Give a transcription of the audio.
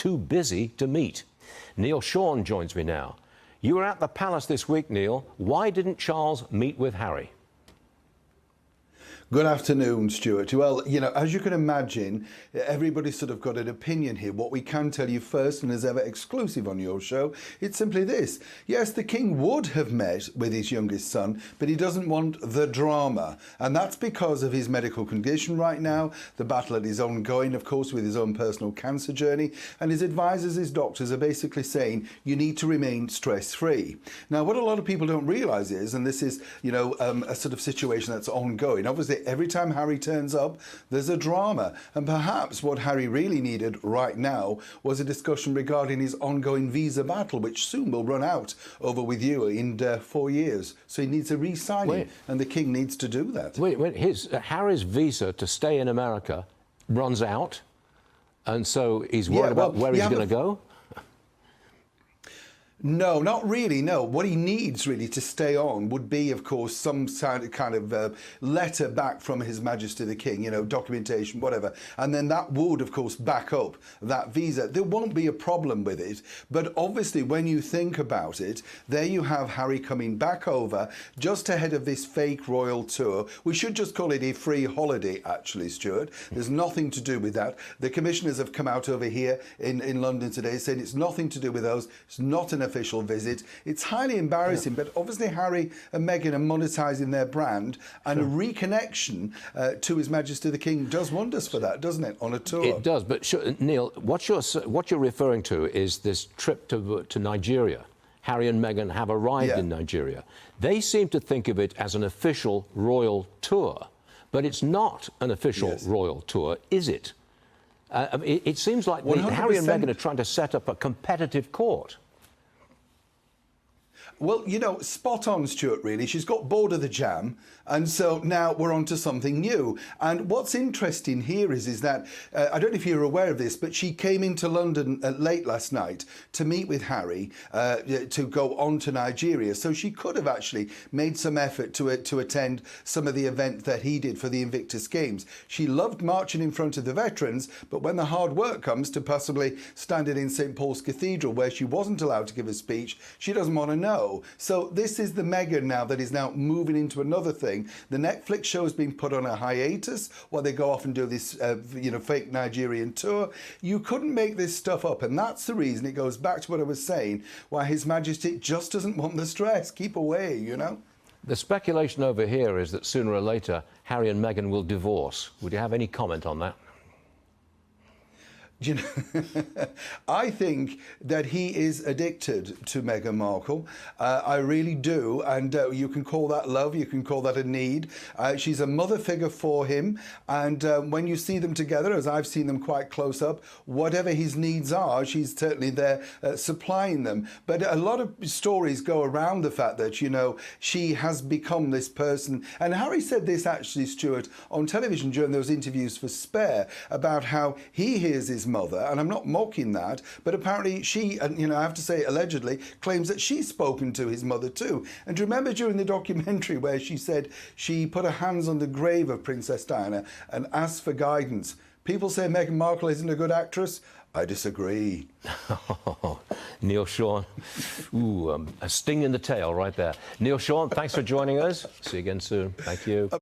too busy to meet. Neil Sean joins me now. You were at the palace this week, Neil. Why didn't Charles meet with Harry? Good afternoon, Stuart. Well, you know, as you can imagine, everybody's sort of got an opinion here. What we can tell you first, and as ever exclusive on your show, it's simply this. Yes, the king would have met with his youngest son, but he doesn't want the drama. And that's because of his medical condition right now, the battle that is ongoing, of course, with his own personal cancer journey. And his advisors, his doctors are basically saying, you need to remain stress-free. Now, what a lot of people don't realise is, and this is, you know, a sort of situation that's ongoing, obviously, every time Harry turns up, there's a drama. And perhaps what Harry really needed right now was a discussion regarding his ongoing visa battle, which soon will run out over with you in 4 years. So he needs a re-signing, and the king needs to do that. Harry's visa to stay in America runs out, and so he's worried about where he's going to go? No, not really, no. What he needs really to stay on would be, of course, some kind of letter back from His Majesty the King, you know, documentation, whatever. And then that would, of course, back up that visa. There won't be a problem with it. But obviously, when you think about it, there you have Harry coming back over just ahead of this fake royal tour. We should just call it a free holiday, actually, Stuart. There's nothing to do with that. The commissioners have come out over here in London today saying it's nothing to do with those. It's not an official visit. It's highly embarrassing, but obviously Harry and Meghan are monetising their brand, and a reconnection to His Majesty the King does wonders for that, doesn't it, on a tour? It does, but Neil, what you're referring to is this trip to Nigeria. Harry and Meghan have arrived in Nigeria. They seem to think of it as an official royal tour, but it's not an official royal tour, is it? It seems like Harry and Meghan are trying to set up a competitive court. Well, you know, spot on, Stuart, really. She's got bored of the jam, and so now we're on to something new. And what's interesting here is that, I don't know if you're aware of this, but she came into London late last night to meet with Harry to go on to Nigeria. So she could have actually made some effort to attend some of the event that he did for the Invictus Games. She loved marching in front of the veterans, but when the hard work comes to possibly standing in St. Paul's Cathedral, where she wasn't allowed to give a speech, she doesn't want to know. So this is the Meghan now that is now moving into another thing. The Netflix show has been put on a hiatus while they go off and do this, you know, fake Nigerian tour. You couldn't make this stuff up, and that's the reason. It goes back to what I was saying, why His Majesty just doesn't want the stress. Keep away, you know. The speculation over here is that sooner or later Harry and Meghan will divorce. Would you have any comment on that? You know, I think that he is addicted to Meghan Markle. I really do. And you can call that love. You can call that a need. She's a mother figure for him. And when you see them together, as I've seen them quite close up, whatever his needs are, she's certainly there supplying them. But a lot of stories go around the fact that, you know, she has become this person. And Harry said this, actually, Stuart, on television during those interviews for Spare, about how he hears his mother, and I'm not mocking that, but apparently she, and you know, I have to say allegedly, claims that she's spoken to his mother too. And do you remember during the documentary where she said she put her hands on the grave of Princess Diana and asked for guidance? People say Meghan Markle isn't a good actress. I disagree. Neil Sean, a sting in the tail right there. Neil Sean, thanks for joining us. See you again soon. Thank you.